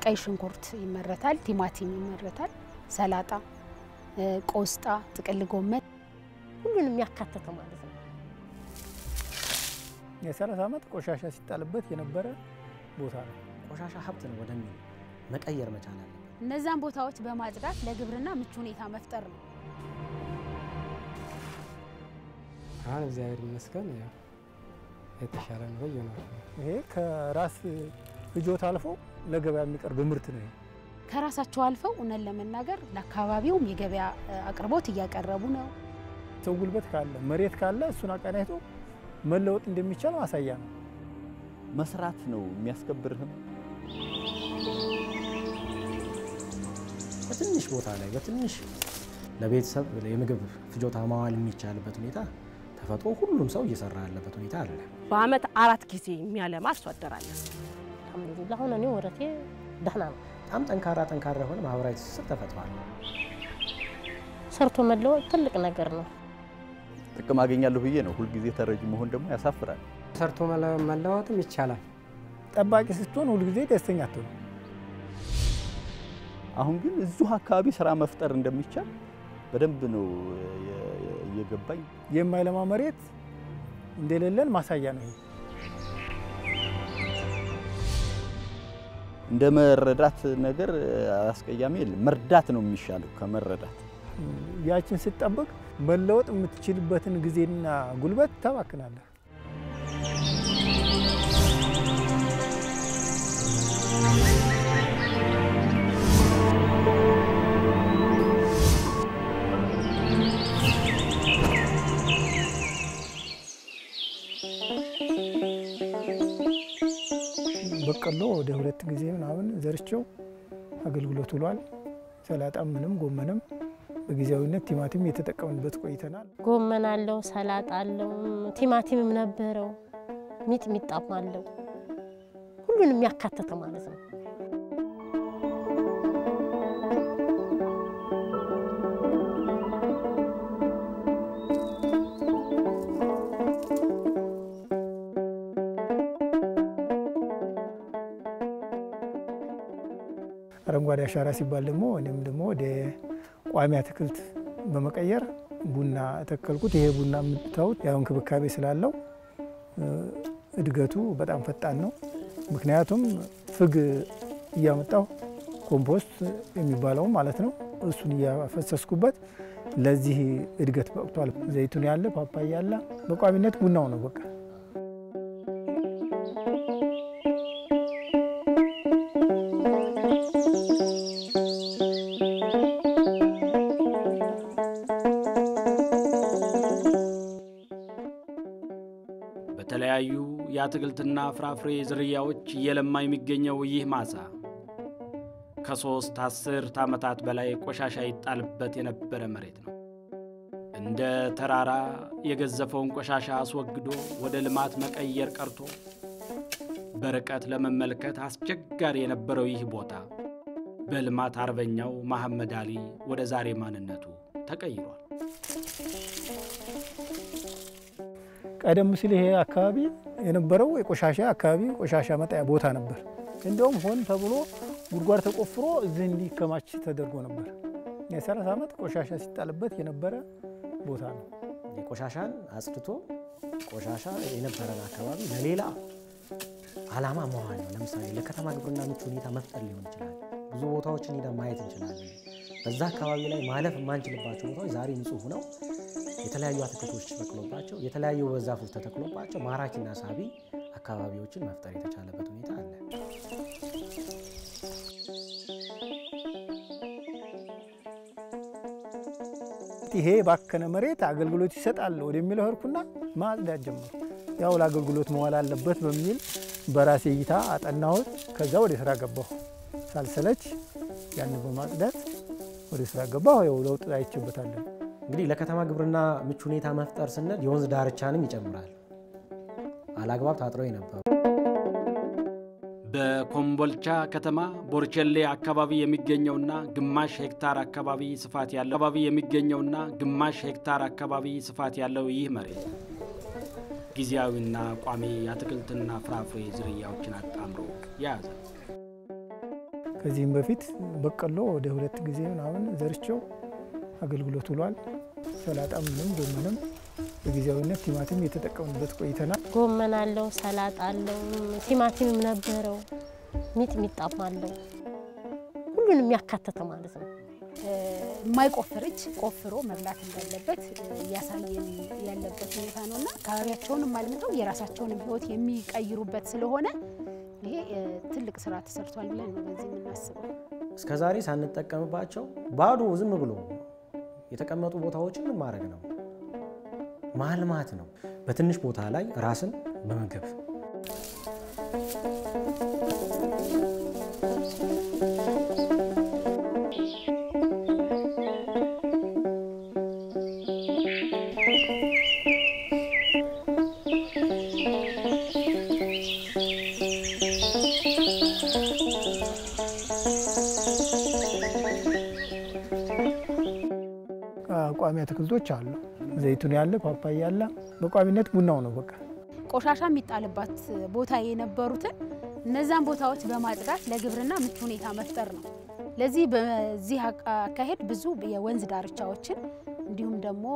ቀይ ሽንኩርት ይመረታል ቲማቲም ይመረታል ሰላጣ ቆስጣ ጥቅል ጎመን ሁሉንም ያካተተ ማለት ነው የ30 ዓመት ቆሻሻ ሲጣልበት የነበረ ቦታ ነው ቆሻሻ ሀብት ነው ወደሚል መቀየር መቻል አለ እነዛን ቦታዎች በማጽዳት ለግብርና ምቹ ሁኔታ መፍጠር ነው አሁን እግዚአብሔር ይመስገን ያው የተሻለ ነው ይሆናል ይሄ ከራስ ፍጆታ አልፎ ለገበያ የሚቀርብ ምርት ነው ከራሳቸው አልፈው እነን ለመናገር ለአካባቢውም የገበያ አቅርቦት እያቀረቡ ነው ሰው ጉልበት ካለ መሬት ካለ እሱን አቀናይቶ መለወጥ እንደሚቻል ማሳያ ነው መስራት ነው የሚያስከብርህም በትንሽ ቦታ ላይ በትንሽ ለቤተሰብ የምግብ ፍጆታ ማዋል የሚቻልበት ሁኔታ ተፈጥሮ ሁሉም ሰው እየሰራ ያለበት ሁኔታ አለ በአመት 4 ጊዜ የሚያለማ አርሶ አደር አለ አልሐምዱሊላህ አሁን እኔ ወረቴ ደህና ነው በጣም ጠንካራ ሆነ ማህበራዊ ትስስር ተፈጥሯል ሰርቶ መለወጥ ትልቅ ነገር ነው ጥቅም አገኛለሁ ብዬ ነው ሁሉ ጊዜ ተረጅ መሆን ደግሞ ያሳፍራል ሰርቶ መለወጥም ይቻላል ጠባቂ ስትሆን ሁሉ ጊዜ ደስተኛ አትሆን አሁን ግን እዚሁ አካባቢ ስራ መፍጠር እንደሚቻል በደንብ ነው የገባኝ የማይለማ መሬት እንደሌለን ማሳያ ነው እንደ መረዳት ነገር አስቀያሚ የለም መርዳት ነው የሚሻለው ከመረዳት ያችን ስትጠብቅ መለወጥ የምትችልበትን ጊዜና ጉልበት ታባክናለህ በቀሎ ወደ 2 ጊዜ ምናምን ዘርቸው አገልግሎት ውሏል ሰላጣም ምንም ጎመንም በጊዜያዊነት ቲማቲም የተጠቀምንበት ቆይተናል ጎመን አለው ሰላጣ አለው ቲማቲምም ነበረው ሚጥሚጣም አለው ሁሉንም ያካተተ ማለት ነው አረንጓዴ አሻራ ሲባል ደግሞ እኔም ደግሞ ወደ ቋሚ አትክልት በመቀየር ቡና ተከልኩት ይሄ ቡና የምታዩት ያው እንክብካቤ ስላለው እድገቱ በጣም ፈጣን ነው ምክንያቱም ፍግ እያመጣው ኮምፖስት የሚባለው ማለት ነው እሱን ያፈሰስኩበት ለዚህ እድገት በቅቷል ዘይቱን ያለ ፓፓያ ያለ በቋሚነት ቡናው ነው በቃ በተለያዩ የአትክልትና ፍራፍሬ ዝርያዎች እየለማ የሚገኘው ይህ ማሳ ከ3 10 ዓመታት በላይ ቆሻሻ ይጣልበት የነበረ መሬት ነው እንደ ተራራ የገዘፈውን ቆሻሻ አስወግዶ ወደ ልማት መቀየር ቀርቶ በርቀት ለመመልከት አስቸጋሪ የነበረው ይህ ቦታ በልማት አርበኛው መሐመድ አሊ ወደ ዛሬ ማንነቱ ተቀይሯል ቀደም ሲል ይሄ አካባቢ የነበረው የቆሻሻ አካባቢ ቆሻሻ መጣያ ቦታ ነበር እንደውም ሆን ተብሎ ጉድጓድ ተቆፍሮ እዚህ እንዲከማች ተደርጎ ነበር የ30 ዓመት ቆሻሻ ሲጣልበት የነበረ ቦታ ነው የቆሻሻን አጽድቶ ቆሻሻ የነበረን አካባቢ ለሌላ ዓላማ መዋል ነው ለምሳሌ ለከተማ ግብርና ምቹ ሁኔታ መፍጠር ሊሆን ይችላል ብዙ ቦታዎችን ሄደን ማየት እንችላለን በዛ አካባቢ ላይ ማለፍ የማንችልባቸው ቦታዎች ዛሬ ንጹህ ሆነው የተለያዩ አትክልቶች ተተክሎባቸው የተለያዩ ዛፎች ተተክሎባቸው ማራኪና ሳቢ አካባቢዎችን መፍጠር የተቻለበት ሁኔታ አለ ይሄ ባከነ መሬት አገልግሎት ይሰጣል ወደሚለው ህርኩና ማጽዳት ጀመርኩ ያው ለአገልግሎት መዋል አለበት በሚል በራሴ እይታ አጠናሁት ከዛ ወደ ስራ ገባሁ ሳልሰለች ያን በማጽዳት ወደ ስራ ገባሁ ያው ለውጥ አይቼበታለሁ እንግዲህ ለከተማ ግብርና ምቹ ሁኔታ መፍጠር ስንል የወንዝ ዳርቻንም ይጨምራል አላግባብ ታጥረው የነበሩ በኮምቦልቻ ከተማ ቦርቸሌ አካባቢ የሚገኘውና ግማሽ ሄክታር አካባቢ ስፋት ያለው ይህ መሬት ጊዜያዊና ቋሚ አትክልትና ፍራፍሬ ዝርያዎችን አጣምሮ ያዘ ከዚህም በፊት በቀሎ ወደ 2 ጊዜ ምናምን ዘርቸው አገልግሎት ውሏል። ሰላጣም ምንም ጎመንም በጊዜያዊነት ቲማቲም የተጠቀምንበት ቆይተናል። ጎመን አለው፣ ሰላጣ አለው፣ ቲማቲምም ነበረው፣ ሚጥሚጣም አለው። ሁሉንም ያካተተ ማለት ነው። የማይቆፍር እጅ ቆፍሮ መብላት እንዳለበት እያሳየን ያለበት ሁኔታ ነውና አካባቢያቸውንም አልምተው የራሳቸውንም ሕይወት የሚቀይሩበት ስለሆነ ይሄ ትልቅ ስራ ተሰርቷል ብለን ነው በዚህ የምናስበው። እስከዛሬ ሳንጠቀምባቸው ባዶ ዝም ብሎ የተቀመጡ ቦታዎችን ምን ማድረግ ነው? ማልማት ነው። በትንሽ ቦታ ላይ ራስን በመገብ ቋሚ አትክልቶች አሉ። ዘይቱን ያለ ፓፓያ ያለ በቋሚነት ቡናው ነው በቃ። ቆሻሻ የሚጣልባት ቦታ የነበሩትን እነዛን ቦታዎች በማጽዳት ለግብርና ምቹ ሁኔታ መፍጠር ነው። ለዚህ በዚህ አካሄድ ብዙ የወንዝ ዳርቻዎችን እንዲሁም ደግሞ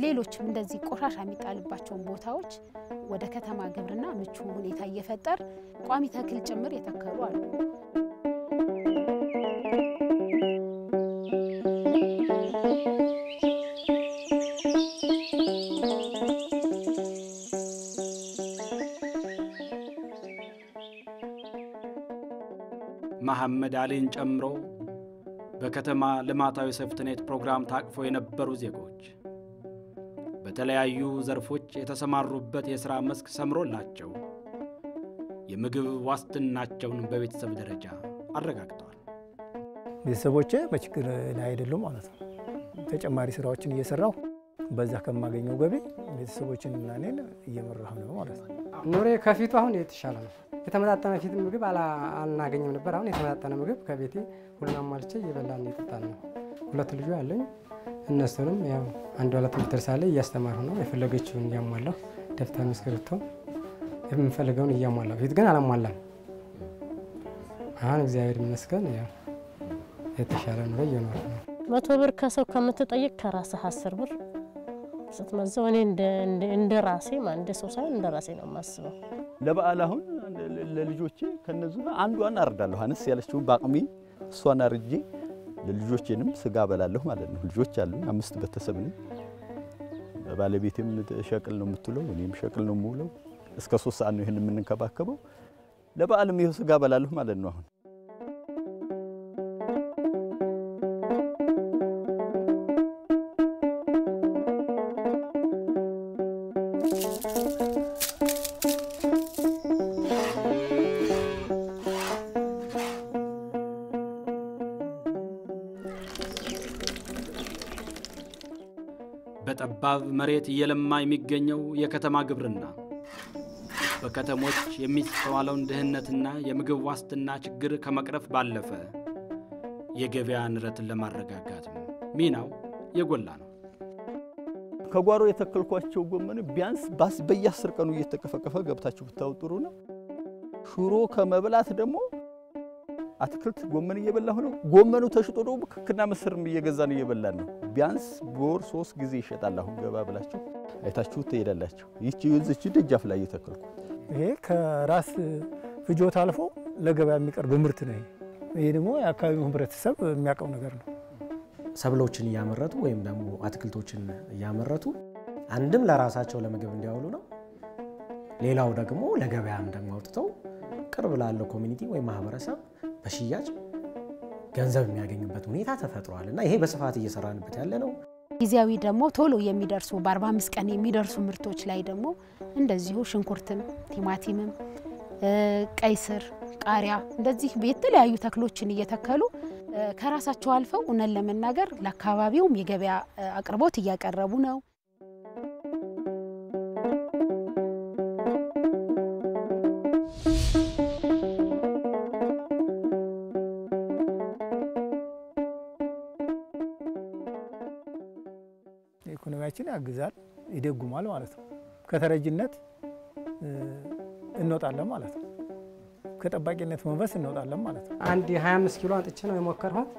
ሌሎችም እንደዚህ ቆሻሻ የሚጣልባቸውን ቦታዎች ወደ ከተማ ግብርና ምቹ ሁኔታ እየፈጠር ቋሚ ተክል ጭምር የተከሉ አሉ። መሐመድ አሊን ጨምሮ በከተማ ልማታዊ ሴፍትኔት ፕሮግራም ታቅፈው የነበሩ ዜጎች በተለያዩ ዘርፎች የተሰማሩበት የሥራ መስክ ሰምሮላቸው የምግብ ዋስትናቸውን በቤተሰብ ደረጃ አረጋግጠዋል። ቤተሰቦቼ በችግር ላይ አይደሉም ማለት ነው። ተጨማሪ ስራዎችን እየሰራሁ በዛ ከማገኘው ገቢ ቤተሰቦችን እና እኔን እየመራሁ ነው ማለት ነው። ኑሬ ከፊቱ አሁን የተሻለ ነው። የተመጣጠነ ፊት ምግብ አልናገኝም ነበር። አሁን የተመጣጠነ ምግብ ከቤቴ ሁሉን አሟልቼ እየበላን እየጠጣን ነው። 2 ልጆች አለኝ። እነሱንም ያው አንዷ ለትምህርት ደርሳለች፣ እያስተማርሁ ነው። የፈለገችውን እያሟላሁ ደብተር እስክሪብቶ የምፈልገውን እያሟላሁ፣ ፊት ግን አላሟላም። አሁን እግዚአብሔር ይመስገን ያው የተሻለ ነው እየኖርኩ ነው። 100 ብር ከሰው ከምትጠይቅ ከራስህ 10 ብር ስትመዘው እኔ እንደ ራሴ እንደ ሰው ሳይሆን እንደ ራሴ ነው የማስበው። ለበዓል አሁን ለልጆቼ ከነዚህ አንዷን አርዳለሁ። አነስ ያለችው ባቅሚ እሷን አርጄ ለልጆቼንም ስጋ በላለሁ ማለት ነው። ልጆች አሉ 5 ቤተሰብ ነን። ባለቤቴም ሸቅል ነው የምትውለው፣ እኔም ሸቅል ነው የምውለው። እስከ 3 ሰዓት ነው ይሄን የምንከባከበው። ለበዓልም ይሄው ስጋ በላለሁ ማለት ነው። አሁን በጠባብ መሬት እየለማ የሚገኘው የከተማ ግብርና በከተሞች የሚስተዋለውን ድህነትና የምግብ ዋስትና ችግር ከመቅረፍ ባለፈ የገበያ ንረትን ለማረጋጋትም ሚናው የጎላ ነው። ከጓሮ የተከልኳቸው ጎመን ቢያንስ በየ10 ቀኑ እየተከፈከፈ ገብታችሁ ብታውጥሩ ነው። ሹሮ ከመብላት ደግሞ አትክልት ጎመን እየበላሁ ነው። ጎመኑ ተሽጦ ደግሞ ክክና መስርም እየገዛን እየበላን ነው። ቢያንስ በወር 3 ጊዜ ይሸጣል። አሁን ገባ ብላችሁ አይታችሁ ትሄዳላችሁ። ይህች ደጃፍ ላይ የተከልኩ ይሄ ከራስ ፍጆታ አልፎ ለገበያ የሚቀርብ ምርት ነው። ይሄ ደግሞ የአካባቢው ህብረተሰብ የሚያውቀው ነገር ነው። ሰብሎችን እያመረቱ ወይም ደግሞ አትክልቶችን እያመረቱ አንድም ለራሳቸው ለምግብ እንዲያውሉ ነው። ሌላው ደግሞ ለገበያም ደግሞ አውጥተው ቅርብ ላለው ኮሚኒቲ ወይ ማህበረሰብ በሽያጭ ገንዘብ የሚያገኙበት ሁኔታ ተፈጥሯልና ይሄ በስፋት እየሰራንበት ያለ ነው። ጊዜያዊ ደግሞ ቶሎ የሚደርሱ በ45 ቀን የሚደርሱ ምርቶች ላይ ደግሞ እንደዚሁ ሽንኩርትም፣ ቲማቲምም፣ ቀይ ስር፣ ቃሪያ እንደዚህ የተለያዩ ተክሎችን እየተከሉ ከራሳቸው አልፈው እነን ለመናገር ለአካባቢውም የገበያ አቅርቦት እያቀረቡ ነው። ኢኮኖሚያችን ያግዛል፣ ይደጉማል ማለት ነው። ከተረጅነት እንወጣለን ማለት ነው። ከጠባቂነት መንፈስ እንወጣለን ማለት ነው። አንድ 25 ኪሎ አንጥቼ ነው የሞከርኋት።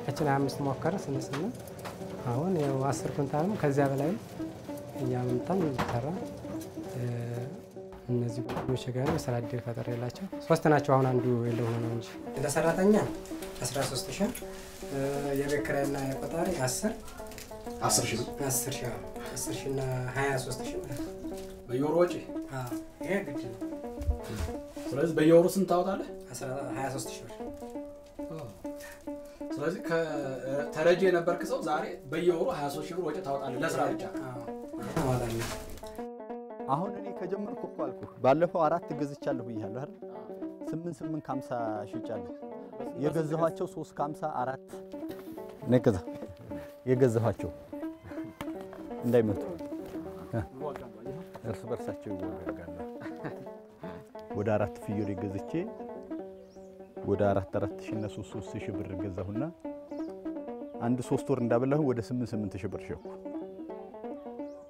እችን 25 ሞከረ ስንስና አሁን ያው 10 ኩንታልም ከዚያ በላይ እያመጣን ይሰራ። እነዚህ ጓደኞቼ ጋር የስራ እድል ፈጥሬላቸው 3 ናቸው። አሁን አንዱ የለው ሆኖ እንጂ ለሰራተኛ 13000 የቤት ኪራይና የቆጣሪ 10 ሺህ እና 23000 በየወሩ ወጪ ይሄ ግድ ነው። ስለዚህ በየወሩ ስንት ታወጣለህ? 23000 ብር። ስለዚህ ከተረጂ የነበርክ ሰው ዛሬ በየወሩ 23000 ብር ወጪ ታወጣለህ ለስራ ብቻ? አዋጣለሁ። አሁን እኔ ከጀመርኩ እኮ አልኩህ ባለፈው 4 ገዝቻለሁ ብያለሁ አይደል? 850 ሽጫለሁ። የገዛኋቸው 350 4 ነቀዛ የገዛኋቸው እንዳይመጡ እርስ በርሳቸው ይወጋጋሉ። ወደ 4 ፍየል ገዝቼ ወደ 4 ሺህ እና 3 ሺህ ብር ገዛሁና አንድ 3 ወር እንዳበላሁ ወደ 8 ሺህ ብር ሸኩ።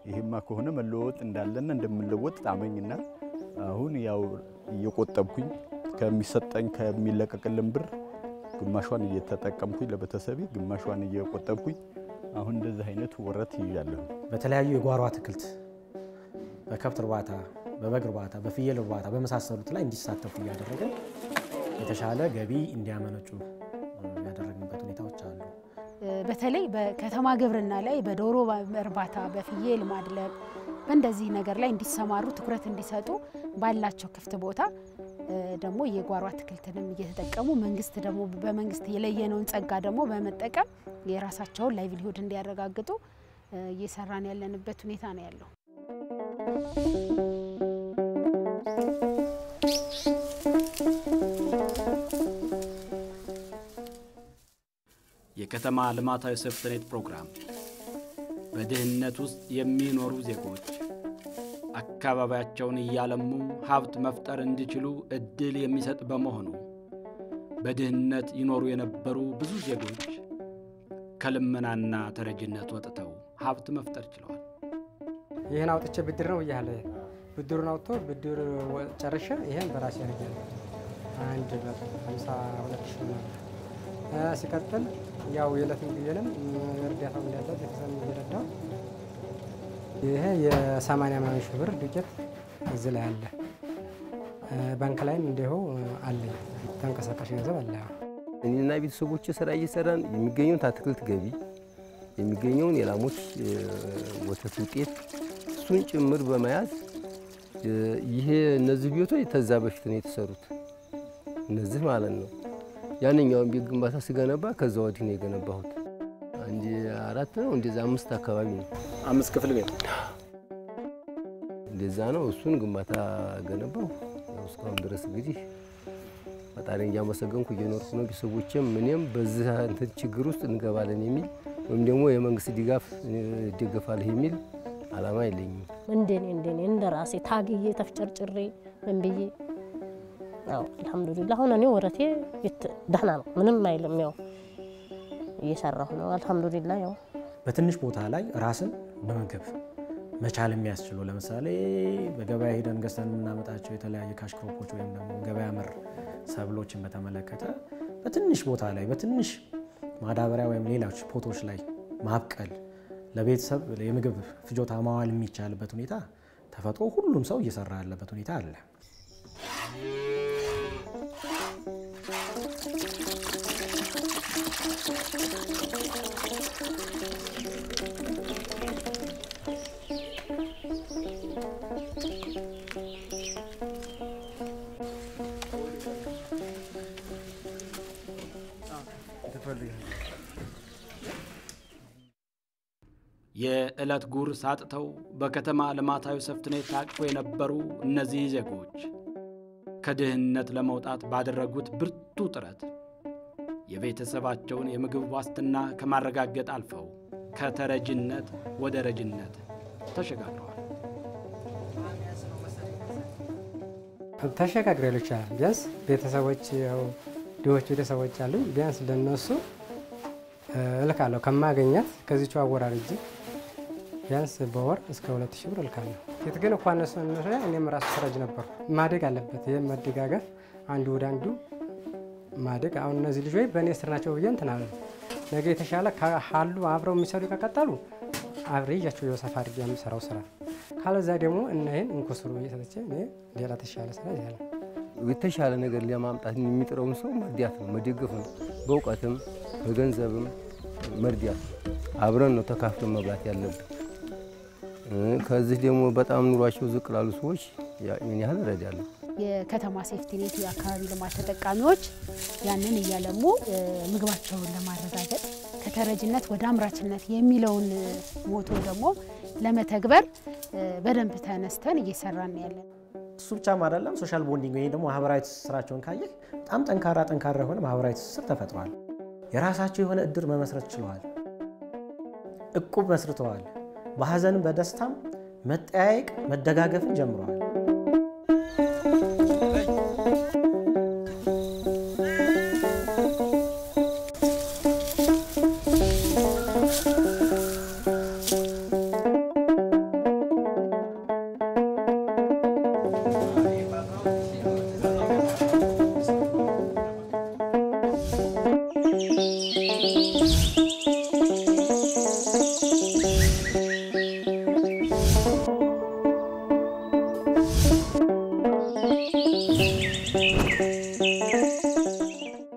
ይሄማ ከሆነ መለወጥ እንዳለና እንደምለወጥ ጣመኝና አሁን ያው እየቆጠብኩኝ ከሚሰጠኝ ከሚለቀቅልን ብር ግማሿን እየተጠቀምኩኝ ለቤተሰቤ ግማሿን እየቆጠብኩኝ አሁን እንደዚህ አይነት ወረት ይያለሁ። በተለያዩ የጓሮ አትክልት በከብት እርባታ፣ በበግ እርባታ፣ በፍየል እርባታ በመሳሰሉት ላይ እንዲሳተፉ እያደረግን የተሻለ ገቢ እንዲያመነጩ ያደረግንበት ሁኔታዎች አሉ። በተለይ በከተማ ግብርና ላይ በዶሮ እርባታ፣ በፍየል ማድለብ በእንደዚህ ነገር ላይ እንዲሰማሩ ትኩረት እንዲሰጡ ባላቸው ክፍት ቦታ ደግሞ የጓሮ አትክልትንም እየተጠቀሙ መንግስት ደግሞ በመንግስት የለየነውን ጸጋ ደግሞ በመጠቀም የራሳቸውን ላይቭሊሁድ እንዲያረጋግጡ እየሰራን ያለንበት ሁኔታ ነው ያለው። የከተማ ልማታዊ ሴፍትኔት ፕሮግራም በድህነት ውስጥ የሚኖሩ ዜጎች አካባቢያቸውን እያለሙ ሀብት መፍጠር እንዲችሉ እድል የሚሰጥ በመሆኑ በድህነት ይኖሩ የነበሩ ብዙ ዜጎች ከልመናና ተረጅነት ወጥተው ሀብት መፍጠር ችለዋል። ይሄን አውጥቼ ብድር ነው ይያለ ብድሩን አውጥቶ ብድር ጨርሼ ይሄን በራሴ ያደርጋል 152 ነው። ሲቀጥል ያው የለት ምግብንም እርዳታው እንዳለ ቤተሰብ እየረዳው ይሄ የ80 ምናምን ሺህ ብር ዱቄት እዚህ ላይ አለ። ባንክ ላይም እንደው አለ ተንቀሳቃሽ ገንዘብ አለ። እኔና ቤተሰቦቼ ስራ እየሰራን የሚገኘውን አትክልት ገቢ የሚገኘውን የላሞች ወተት ውጤት እሱን ጭምር በመያዝ ይሄ እነዚህ ቤቶች ተዛ በፊት ነው የተሰሩት እነዚህ ማለት ነው። ያንኛውን ቤት ግንባታ ሲገነባ ከዛ ወዲህ ነው የገነባሁት። አንድ 4 ነው እንደዛ 5 አካባቢ ነው 5 ክፍል ቤት እንደዛ ነው። እሱን ግንባታ ገነባው። እስካሁን ድረስ እንግዲህ ፈጣሪን እያመሰገንኩ እየኖርኩ ነው። ቤተሰቦቼም እኔም በዚህ እንትን ችግር ውስጥ እንገባለን የሚል ወይም ደግሞ የመንግስት ድጋፍ ይደገፋል የሚል አላማ የለኝም። እንደኔ እንደራሴ ታግዬ ተፍጨርጭሬ ምን ብዬ ያው አልহামዱሊላህ አሁን እኔ ወረቴ ደህና ነው፣ ምንም አይልም። ያው እየሰራሁ ነው አልহামዱሊላህ። ያው በትንሽ ቦታ ላይ ራስን በመገብ መቻል የሚያስችሉ ለምሳሌ በገበያ ሄደን ገዝተን የምናመጣቸው የተለያየ ካሽ ክሮፖች ወይም ደግሞ ገበያ መር ሰብሎችን በተመለከተ በትንሽ ቦታ ላይ በትንሽ ማዳበሪያ ወይም ሌሎች ፖቶች ላይ ማብቀል ለቤተሰብ የምግብ ፍጆታ ማዋል የሚቻልበት ሁኔታ ተፈጥሮ ሁሉም ሰው እየሰራ ያለበት ሁኔታ አለ። የዕለት ጉርስ አጥተው በከተማ ልማታዊ ሴፍትኔት ታቅፈው የነበሩ እነዚህ ዜጎች ከድህነት ለመውጣት ባደረጉት ብርቱ ጥረት የቤተሰባቸውን የምግብ ዋስትና ከማረጋገጥ አልፈው ከተረጅነት ወደ ረጅነት ተሸጋግረዋል። ተሸጋግረው ቢያንስ ቤተሰቦች ያው ድሆች ቤተሰቦች አሉኝ። ቢያንስ ለነሱ እልካለሁ ከማገኛት ከዚህው አወራርጂ ቢያንስ በወር እስከ 2000 ብር እልካለሁ። ፊት ግን እንኳን እነሱ እኔም ራሱ ተረጅ ነበር። ማደግ አለበት። ይሄ መደጋገፍ አንዱ ወደ አንዱ ማደግ። አሁን እነዚህ ልጆች በእኔ ስር ናቸው ብዬ እንትን አለ ነገ የተሻለ ካሉ አብረው የሚሰሩ ከቀጠሉ አብሬ ያቸው የወሰፋ አድርጌ የምሰራው ስራ ካለዛ ደግሞ እነህን እንኩስሩ እየሰጠች እኔ ሌላ ተሻለ ስራ ይያለ የተሻለ ነገር ለማምጣት የሚጥረውን ሰው መርዳት ነው፣ መደገፍ ነው። በእውቀትም በገንዘብም መርዳት አብረን ነው ተካፍተን መብላት ያለብን። ከዚህ ደግሞ በጣም ኑሯቸው ዝቅ ላሉ ሰዎች ምን ያህል እረዳለሁ። የከተማ ሴፍቲኔት የአካባቢ ልማት ተጠቃሚዎች ያንን እያለሙ ምግባቸውን ለማረጋገጥ ከተረጅነት ወደ አምራችነት የሚለውን ሞቶ ደግሞ ለመተግበር በደንብ ተነስተን እየሰራን ያለን። እሱ ብቻም አይደለም፣ ሶሻል ቦንዲንግ ወይ ደግሞ ማህበራዊ ትስስራቸውን ካየህ በጣም ጠንካራ የሆነ ማህበራዊ ትስስር ተፈጥሯል። የራሳቸው የሆነ እድር መመስረት ችለዋል። እቁብ መስርተዋል። በሐዘንም በደስታም መጠያየቅ መደጋገፍን ጀምረዋል።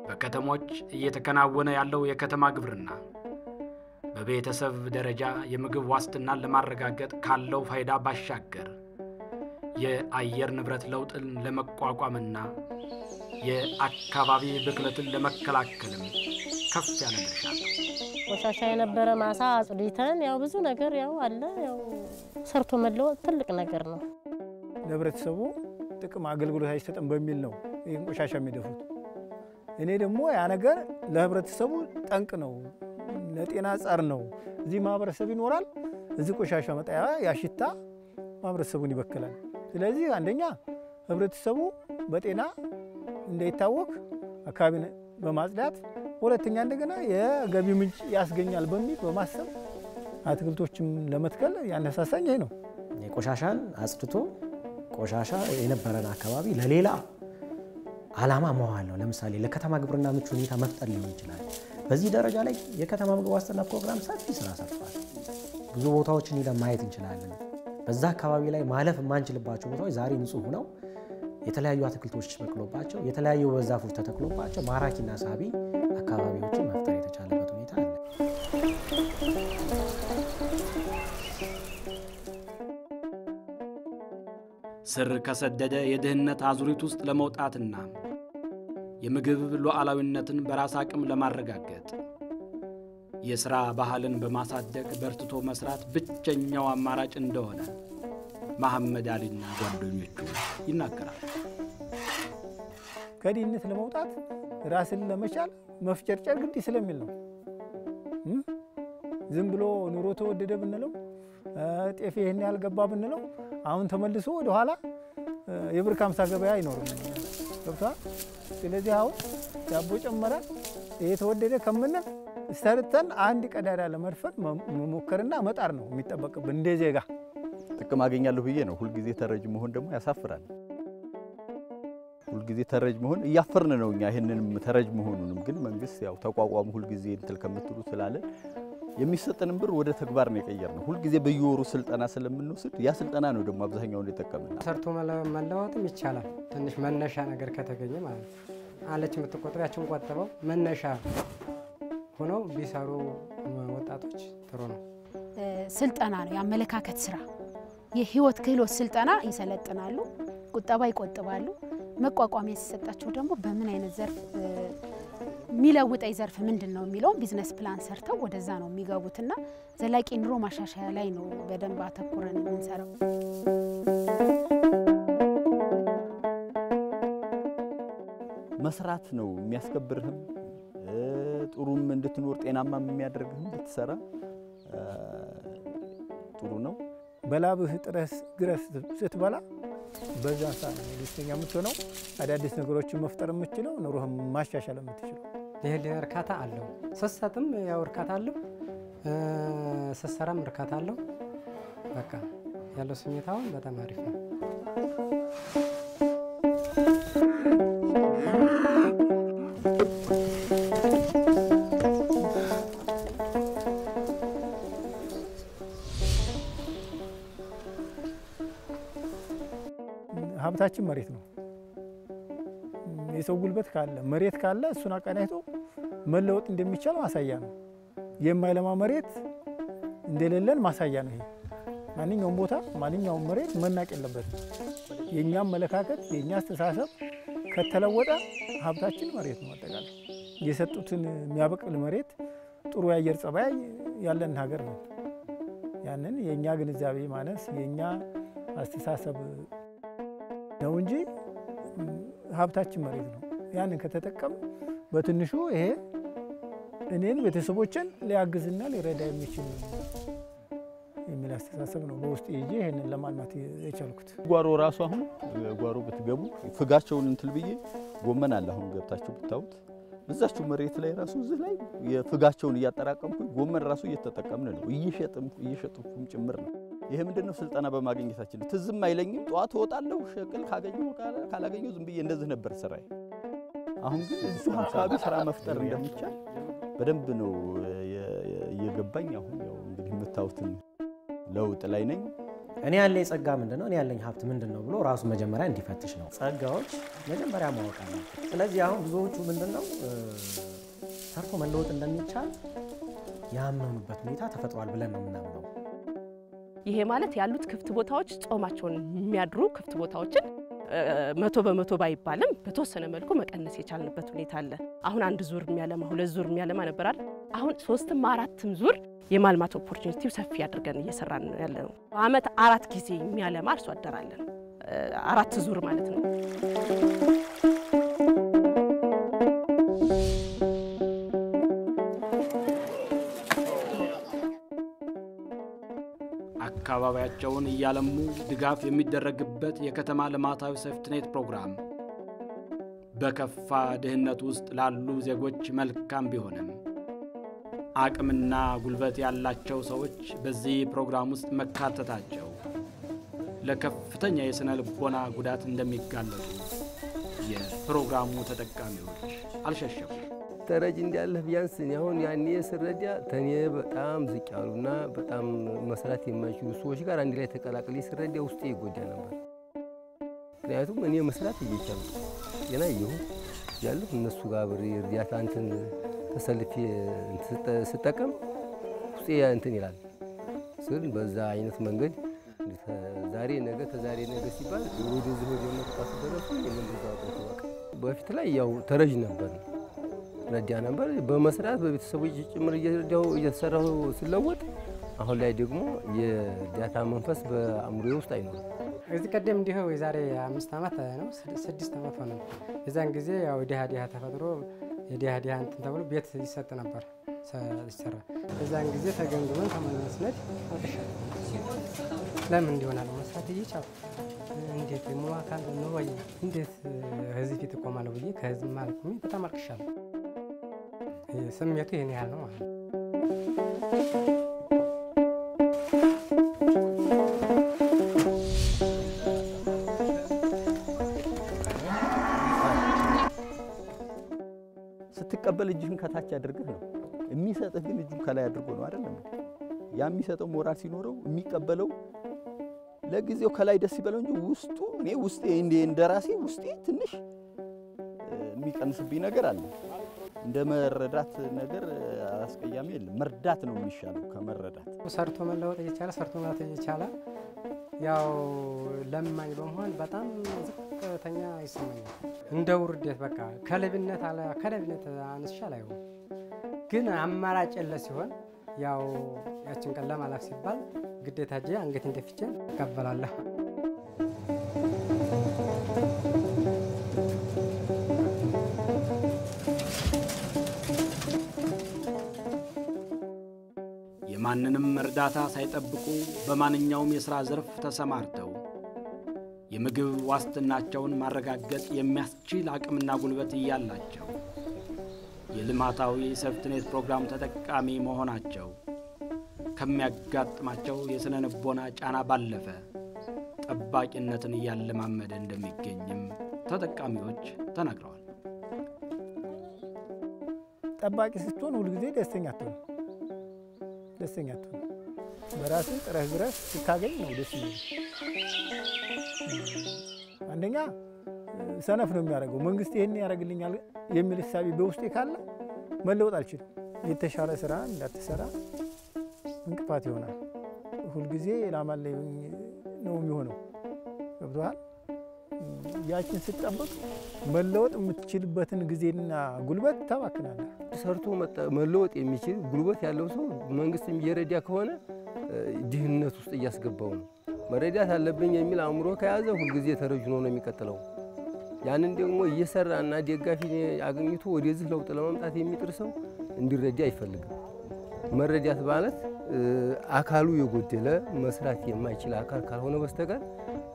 በከተሞች እየተከናወነ ያለው የከተማ ግብርና በቤተሰብ ደረጃ የምግብ ዋስትናን ለማረጋገጥ ካለው ፋይዳ ባሻገር የአየር ንብረት ለውጥን ለመቋቋምና የአካባቢ ብክለትን ለመከላከልም ከፍ ያለ ድርሻ አለው። ቆሻሻ የነበረ ማሳ አጽድተን ያው ብዙ ነገር ያው አለ ያው ሰርቶ መለወጥ ትልቅ ነገር ነው። ለህብረተሰቡ ጥቅም አገልግሎት አይሰጥም በሚል ነው ይሄን ቆሻሻ የሚደፉት። እኔ ደግሞ ያ ነገር ለህብረተሰቡ ጠንቅ ነው፣ ለጤና ጸር ነው። እዚህ ማህበረሰብ ይኖራል፣ እዚህ ቆሻሻ መጣያ ያሽታ ማህበረሰቡን ይበክላል። ስለዚህ አንደኛ ህብረተሰቡ በጤና እንዳይታወክ አካባቢን በማጽዳት፣ ሁለተኛ እንደገና የገቢ ምንጭ ያስገኛል በሚል በማሰብ አትክልቶችም ለመትከል ያነሳሳኝ ይሄ ነው። ቆሻሻን አጽድቶ ቆሻሻ የነበረን አካባቢ ለሌላ አላማ መዋል ነው። ለምሳሌ ለከተማ ግብርና ምቹ ሁኔታ መፍጠር ሊሆን ይችላል። በዚህ ደረጃ ላይ የከተማ ምግብ ዋስትና ፕሮግራም ሰፊ ስራ ሰርቷል። ብዙ ቦታዎችን ሄደን ማየት እንችላለን። በዛ አካባቢ ላይ ማለፍ የማንችልባቸው ቦታዎች ዛሬ ንጹህ ሆነው የተለያዩ አትክልቶች በቅሎባቸው የተለያዩ ዛፎች ተተክሎባቸው ማራኪና ሳቢ አካባቢዎችን መፍጠር የተቻለበት ሁኔታ አለ። ስር ከሰደደ የድህነት አዙሪት ውስጥ ለመውጣትና የምግብ ሉዓላዊነትን በራስ አቅም ለማረጋገጥ የሥራ ባህልን በማሳደግ በርትቶ መስራት ብቸኛው አማራጭ እንደሆነ መሐመድ አሊና ጓደኞቹ ይናገራሉ። ከድህነት ለመውጣት ራስን ለመቻል መፍጨርጨር ግድ ስለሚል ነው። ዝም ብሎ ኑሮ ተወደደ ብንለው ጤፍ ይሄን ያልገባ ብንለው አሁን ተመልሶ ወደ ኋላ የብር 50 ገበያ አይኖርም። ገብቷል። ስለዚህ አሁን ዳቦ ጨመረ የተወደደ ከምንል ሰርተን አንድ ቀዳዳ ለመድፈን መሞከርና መጣር ነው የሚጠበቅብን እንደ ዜጋ። ጥቅም አገኛለሁ ብዬ ነው ሁልጊዜ ተረጅ መሆን ደግሞ ያሳፍራል። ሁልጊዜ ተረጅ መሆን እያፈርን ነው እኛ ይሄንንም ተረጅ መሆኑንም ግን መንግስት ያው ተቋቋሙ ሁልጊዜ እንትን ከምትሉ ስላለ የሚሰጠንን ብር ወደ ተግባር ነው የቀየርነው። ሁልጊዜ በየወሩ ስልጠና ስለምንወስድ ያ ስልጠና ነው ደግሞ አብዛኛውን የተጠቀመና ሰርቶ መለወጥም ይቻላል። ትንሽ መነሻ ነገር ከተገኘ ማለት አለች የምትቆጥሪያችን ቆጥበው መነሻ ሆነው ቢሰሩ ወጣቶች ጥሩ ነው። ስልጠና ነው የአመለካከት ስራ፣ የህይወት ክህሎት ስልጠና ይሰለጥናሉ፣ ቁጠባ ይቆጥባሉ። መቋቋሚያ ሲሰጣቸው ደግሞ በምን አይነት ዘርፍ ሚለውጠይ ዘርፍ ምንድነው የሚለው ቢዝነስ ፕላን ሰርተው ወደዛ ነው የሚገቡትና ዘላቂ ኑሮ ማሻሻያ ላይ ነው በደንብ አተኩረን የምንሰራው። መስራት ነው የሚያስከብርህም ጥሩም እንድትኖር ጤናማም የሚያደርግህም ብትሰራ ጥሩ ነው። በላብህ ጥረስ ግረስ ስትበላ በዛ ሰዓት ነው ደስተኛ የምትሆነው። አዳዲስ ነገሮችን መፍጠር የምትችለው ኑሮህን ማሻሻል የምትችለው። ይሄ እርካታ አለው። ስሰጥም ያው እርካታ አለው፣ ስሰራም እርካታ አለው። በቃ ያለው ስሜት አሁን በጣም አሪፍ ነው። ሀብታችን መሬት ነው። የሰው ጉልበት ካለ መሬት ካለ እሱን አቀናይቶ መለወጥ እንደሚቻል ማሳያ ነው። የማይለማ መሬት እንደሌለን ማሳያ ነው። ይሄ ማንኛውም ቦታ ማንኛውም መሬት መናቅ የለበትም። የኛ አመለካከት የኛ አስተሳሰብ ከተለወጠ ሀብታችን መሬት ነው። አጠቃላይ የሰጡትን የሚያበቅል መሬት ጥሩ የአየር ጸባይ ያለን ሀገር ነው። ያንን የኛ ግንዛቤ ማነስ የኛ አስተሳሰብ ነው እንጂ ሀብታችን መሬት ነው። ያንን ከተጠቀም በትንሹ ይሄ እኔን ቤተሰቦችን ሊያግዝና ሊረዳ የሚችል የሚል አስተሳሰብ ነው በውስጥ ይዤ ይሄንን ለማልማት የቻልኩት። ጓሮ ራሱ አሁን ጓሮ ብትገቡ ፍጋቸውን እንትን ብዬ ጎመን አለ አሁን ገብታችሁ ብታዩት እዛችሁ መሬት ላይ ራሱ እዚህ ላይ የፍጋቸውን እያጠራቀምኩ ጎመን ራሱ እየተጠቀምን ነው። እየሸጥኩም ጭምር ነው። ይሄ ምንድነው ስልጠና በማግኘታችን ትዝም አይለኝም። ጧት እወጣለሁ ሸቅል ካላገኘው ዝም ብዬ እንደዚህ ነበር ስራዬ። አሁን ግን እሱ አካባቢ ስራ መፍጠር እንደሚቻል በደንብ ነው እየገባኝ። አሁን ያው እንግዲህ የምታዩትን ለውጥ ላይ ነኝ። እኔ ያለኝ ጸጋ ምንድነው እኔ ያለኝ ሀብት ምንድነው ብሎ ራሱ መጀመሪያ እንዲፈትሽ ነው። ጸጋዎች መጀመሪያ ማወቅ አለ። ስለዚህ አሁን ብዙዎቹ ምንድነው ሰርቶ መለወጥ እንደሚቻል ያመኑበት ሁኔታ ተፈጥሯል ብለን ነው የምናምነው። ይሄ ማለት ያሉት ክፍት ቦታዎች ጾማቸውን የሚያድሩ ክፍት ቦታዎችን 100% ባይባልም በተወሰነ መልኩ መቀነስ የቻልንበት ሁኔታ አለ። አሁን አንድ ዙር የሚያለማ 2 ዙር የሚያለማ ነበር አይደል? አሁን 3ም 4ም ዙር የማልማት ኦፖርቹኒቲው ሰፊ አድርገን እየሰራን ያለነው። በአመት 4 ጊዜ የሚያለማ አርሶ አደር አለን። 4 ዙር ማለት ነው። አካባቢያቸውን እያለሙ ድጋፍ የሚደረግበት የከተማ ልማታዊ ሴፍትኔት ፕሮግራም በከፋ ድህነት ውስጥ ላሉ ዜጎች መልካም ቢሆንም አቅምና ጉልበት ያላቸው ሰዎች በዚህ ፕሮግራም ውስጥ መካተታቸው ለከፍተኛ የስነ ልቦና ጉዳት እንደሚጋለጡ የፕሮግራሙ ተጠቃሚዎች አልሸሸጉም። ተረጅ እንዳለህ ቢያንስ አሁን ያኔ ስረዳ ተኔ በጣም ዝቅ ያሉና በጣም መስራት የማይችሉ ሰዎች ጋር አንድ ላይ ተቀላቅሌ ስረዳ ውስጤ ይጎዳ ነበር። ምክንያቱም እኔ መስራት እየቻልኩ ገና ያለሁ እነሱ ጋር ብሬ እርዳታ እንትን ተሰልፌ ስጠቀም ውስጤ እንትን ይላል ስል በዛ አይነት መንገድ ዛሬ ነገ ተዛሬ ነገ ሲባል ወደዚህ ወደ መጣት ደረሱ። የምንዛ በፊት ላይ ያው ተረጅ ነበር ረዳ ነበር በመስራት በቤተሰቦች ጭምር እየተሰራው ስለወጥ አሁን ላይ ደግሞ የዳታ መንፈስ በአእምሮዬ ውስጥ አይኖርም። እዚህ ቀደም እንዲሁ የዛሬ 5 ዓመት ነው 6 ዓመት ሆነ። የዛን ጊዜ ያው ዲሃ ተፈጥሮ የዲሃ እንትን ተብሎ ቤት ይሰጥ ነበር ይሰራ። የዛን ጊዜ ተገምግመን ተመለስነች አልከሻለ ለምን እንዲሆናል መስራት እየቻልኩ እንዴት ሙሉ አካል ኑሮኝ እንዴት ህዝብ ፊት እቆማለሁ ብዬ ከህዝብ ማለት ነው በጣም አልከሻለሁ። ስሜቱ ይሄን ያህል ነው ማለት ነው። ስትቀበል እጅህን ከታች አድርገህ ነው የሚሰጥህ፣ ግን እጁን ከላይ አድርጎ ነው አይደለም። ያ የሚሰጠው ሞራል ሲኖረው የሚቀበለው ለጊዜው ከላይ ደስ ይበለው እንጂ ውስጡ እኔ ውስጤ እንደራሴ ውስጤ ትንሽ የሚቀንስብኝ ነገር አለ። እንደ መረዳት ነገር አስቀያሚ የለም። መርዳት ነው የሚሻለው ከመረዳት። ሰርቶ መለወጥ እየቻለ ሰርቶ ማለት እየቻለ ያው ለማኝ በመሆን በጣም ዝቅተኛ ይሰማኛል። እንደ ውርደት በቃ ከለብነት አንስሻ ላይ ግን አማራጭ የለ ሲሆን ያው ያችን ቀን ለማለፍ ሲባል ግዴታ እጄ አንገቴን ደፍቼ እቀበላለሁ። የማንንም እርዳታ ሳይጠብቁ በማንኛውም የሥራ ዘርፍ ተሰማርተው የምግብ ዋስትናቸውን ማረጋገጥ የሚያስችል አቅምና ጉልበት እያላቸው የልማታዊ ሴፍትኔት ፕሮግራም ተጠቃሚ መሆናቸው ከሚያጋጥማቸው የስነ ልቦና ጫና ባለፈ ጠባቂነትን እያለማመደ እንደሚገኝም ተጠቃሚዎች ተናግረዋል። ጠባቂ ስትሆን ሁሉ ጊዜ ደስተኛ አትሆን። በራስህ ጥረህ ግረህ ስታገኝ ነው ደስ የሚለው። አንደኛ ሰነፍ ነው የሚያደርገው። መንግስት ይሄን ያደርግልኛል የሚል ሐሳብ በውስጤ ካለ መለወጥ አልችልም። የተሻለ ስራ እንዳትሰራ እንቅፋት ይሆናል። ሁሉ ጊዜ ላማለኝ ነው የሚሆነው። ገብቶሃል? ያችን ስትጠብቅ መለወጥ የምትችልበትን ጊዜና ጉልበት ታባክናለህ። ሰርቶ መለወጥ የሚችል ጉልበት ያለው ሰው መንግስት እየረዳ ከሆነ ድህነት ውስጥ እያስገባው ነው። መረዳት አለብኝ የሚል አእምሮ ከያዘ ሁሉ ጊዜ ተረጅ ነው የሚቀጥለው። ያንን ደግሞ እየሰራና ደጋፊ አግኝቶ ወደዚህ ለውጥ ለማምጣት የሚጥር ሰው እንዲረዳ አይፈልግም። መረዳት ማለት አካሉ የጎደለ መስራት የማይችል አካል ካልሆነ በስተቀር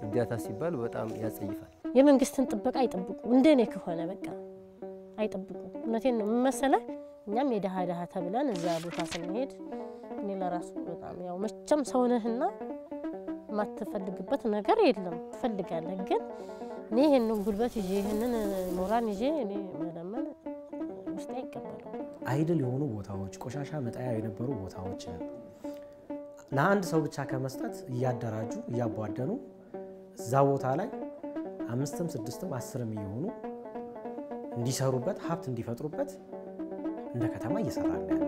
እርዳታ ሲባል በጣም ያጸይፋል። የመንግስትን ጥበቃ አይጠብቁ። እንደኔ ከሆነ በቃ አይጠብቁ። እውነቴን ነው መሰለህ። እኛም የደሃ ተብለን እዛ ቦታ ስንሄድ እኔ ለራሱ በጣም ያው መቼም ሰው ነህና ማትፈልግበት ነገር የለም። ትፈልጋለህ ግን እኔ ይሄንን ጉልበት ይዤ ይሄንን ሞራን ይዤ እኔ መለመን ውስጥ አይቀበልም። አይድል የሆኑ ቦታዎች ቆሻሻ መጣያ የነበሩ ቦታዎችን ለአንድ ሰው ብቻ ከመስጠት እያደራጁ እያቧደኑ እዛ ቦታ ላይ 5ም 6ም 10ም ይሆኑ እንዲሰሩበት ሀብት እንዲፈጥሩበት እንደ ከተማ እየሰራን ያለ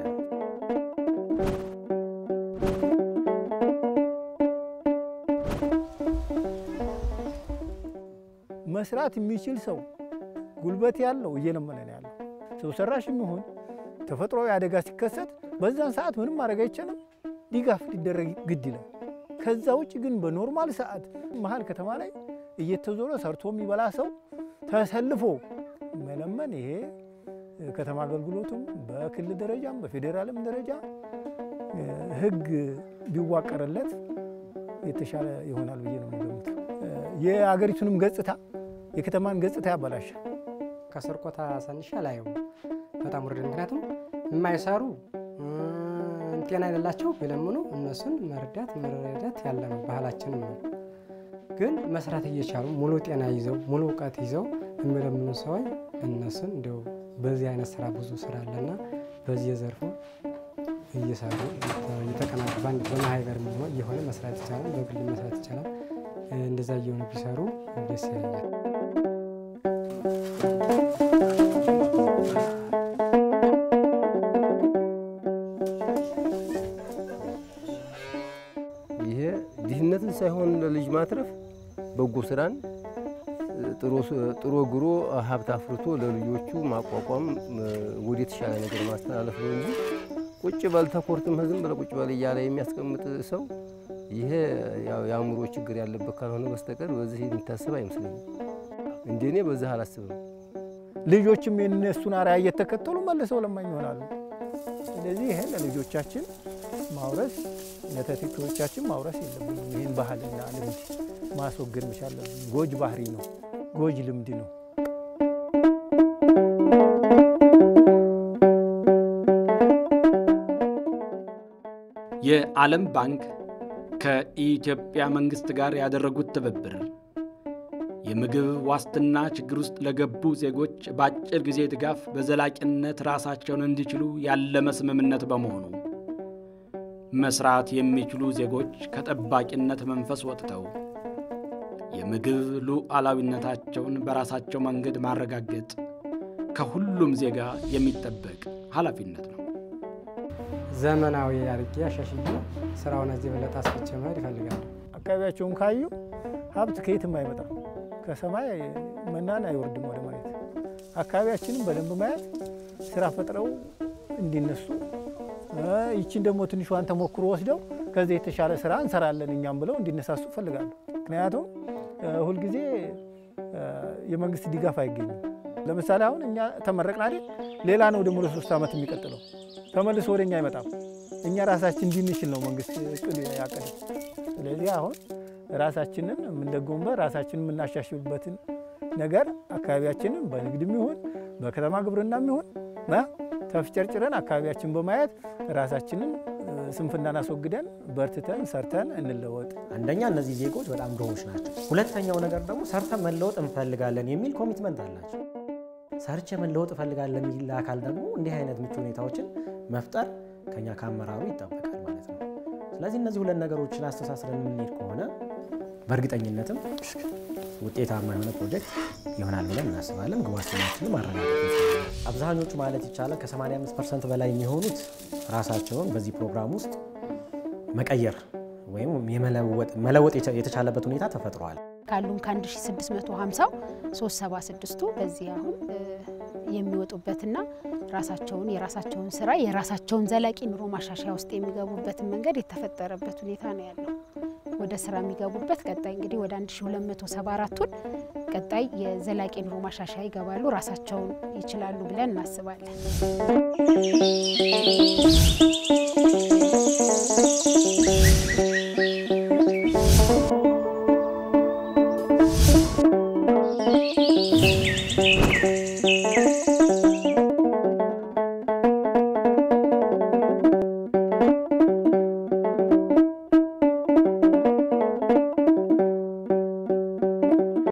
መስራት የሚችል ሰው ጉልበት ያለው እየለመነ ነው ያለው። ሰው ሰራሽም ይሁን ተፈጥሯዊ አደጋ ሲከሰት በዛን ሰዓት ምንም ማድረግ አይቻልም፣ ድጋፍ ሊደረግ ግድ ይላል። ከዛ ውጭ ግን በኖርማል ሰዓት መሀል ከተማ ላይ እየተዞረ ሰርቶ የሚበላ ሰው ተሰልፎ መለመን ይሄ ከተማ አገልግሎቱም በክልል ደረጃም በፌዴራልም ደረጃ ህግ ቢዋቀርለት የተሻለ ይሆናል ብዬ ነው የምገምተው። የአገሪቱንም ገጽታ የከተማን ገጽታ ያበላሻል። ከስርቆታ ሰንሻ ላይው በጣም ወርደ ምክንያቱም የማይሰሩ ጤና የሌላቸው ቢለምኑ እነሱን መረዳት ያለ ነው ባህላችን ነው። ግን መስራት እየቻሉ ሙሉ ጤና ይዘው ሙሉ ዕውቀት ይዘው የሚለምኑ ሰዎች እነሱን እንደው በዚህ አይነት ስራ ብዙ ስራ አለና በዚህ ዘርፉ እየሰሩ የተቀናቀ ባንድ በማህበር የሆነ መስራት ይቻላል፣ በግል መስራት ይቻላል። እንደዛ እየሆነ ቢሰሩ ደስ ይላል። ይሄ ድህነትን ሳይሆን ለልጅ ማትረፍ በጎ ስራን ጥሩ ግሮ ሀብት አፍርቶ ለልጆቹ ማቋቋም ወደ ተሻለ ነገር ማስተላለፍ ነው እንጂ ቁጭ በል ተኮርትም ህዝም ብለ ቁጭ በል እያለ የሚያስቀምጥ ሰው ይሄ ያው የአእምሮ ችግር ያለበት ካልሆነ በስተቀር በዚህ የሚታሰብ አይመስለኝም። እንደኔ በዚህ አላስብም። ልጆችም የነሱን አርአያ እየተከተሉ መልሰው ለማኝ ይሆናሉ። ስለዚህ ይሄን ለልጆቻችን ማውረስ ለተተኪዎቻችን ማውረስ የለብንም። ይሄን ባህልና ልምድ ማስወገድ መቻል አለብን። ጎጅ ባህሪ ነው፣ ጎጅ ልምድ ነው። የዓለም ባንክ ከኢትዮጵያ መንግስት ጋር ያደረጉት ትብብር የምግብ ዋስትና ችግር ውስጥ ለገቡ ዜጎች በአጭር ጊዜ ድጋፍ በዘላቂነት ራሳቸውን እንዲችሉ ያለመ ስምምነት በመሆኑ መስራት የሚችሉ ዜጎች ከጠባቂነት መንፈስ ወጥተው የምግብ ሉዓላዊነታቸውን በራሳቸው መንገድ ማረጋገጥ ከሁሉም ዜጋ የሚጠበቅ ኃላፊነት ነው። ዘመናዊ አድርጌ አሻሽዬ ስራውን እዚህ በለጠ አስፈጭ መሄድ ይፈልጋል። አካባቢያቸውን ካዩ ሀብት ከየትም አይመጣም፣ ከሰማይ መናን አይወርድም ወደ መሬት። አካባቢያችንን በደንብ ማየት ስራ ፈጥረው እንዲነሱ ይችን ደግሞ ትንሿን ተሞክሮ ወስደው ከዚህ የተሻለ ስራ እንሰራለን እኛም ብለው እንዲነሳሱ ፈልጋለሁ። ምክንያቱም ሁልጊዜ የመንግስት ድጋፍ አይገኝም። ለምሳሌ አሁን እኛ ተመረቅን አይደል፣ ሌላ ነው ደግሞ ለ3 ዓመት የሚቀጥለው ተመልሶ ወደኛ አይመጣም። እኛ ራሳችን እንድንችል ነው መንግስት እቅድ ያቀደ። ስለዚህ አሁን ራሳችንን የምንደጎምበት ራሳችንን የምናሻሽልበትን ነገር አካባቢያችንን በንግድም ይሁን በከተማ ግብርናም ይሁን ተፍጨርጭረን አካባቢያችን በማየት ራሳችንን ስንፍናን አስወግደን በርትተን ሰርተን እንለወጥ። አንደኛ እነዚህ ዜጎች በጣም ድሆች ናቸው። ሁለተኛው ነገር ደግሞ ሰርተን መለወጥ እንፈልጋለን የሚል ኮሚትመንት አላቸው። ሰርቼ መለወጥ እንፈልጋለን የሚል አካል ደግሞ እንዲህ አይነት ምቹ ሁኔታዎችን መፍጠር ከኛ ከአመራሩ ይጠበቃል ማለት ነው። ስለዚህ እነዚህ ሁለት ነገሮችን አስተሳስረን የምንሄድ ከሆነ በእርግጠኝነትም ውጤታማ የሆነ ፕሮጀክት ይሆናል ብለን እናስባለን። ግብ ዋስትናችንን ማረጋገጥ እንችላለን። አብዛኞቹ ማለት ይቻላል ከ85% በላይ የሚሆኑት ራሳቸውን በዚህ ፕሮግራም ውስጥ መቀየር ወይም መለወጥ የተቻለበት ሁኔታ ተፈጥሯል። ካሉን ከ1650 376ቱ በዚህ አሁን የሚወጡበትና ራሳቸውን የራሳቸውን ስራ የራሳቸውን ዘላቂ ኑሮ ማሻሻያ ውስጥ የሚገቡበትን መንገድ የተፈጠረበት ሁኔታ ነው ያለው። ወደ ስራ የሚገቡበት ቀጣይ እንግዲህ ወደ 1274ቱን ቀጣይ የዘላቂ ኑሮ ማሻሻያ ይገባሉ፣ ራሳቸውን ይችላሉ ብለን እናስባለን።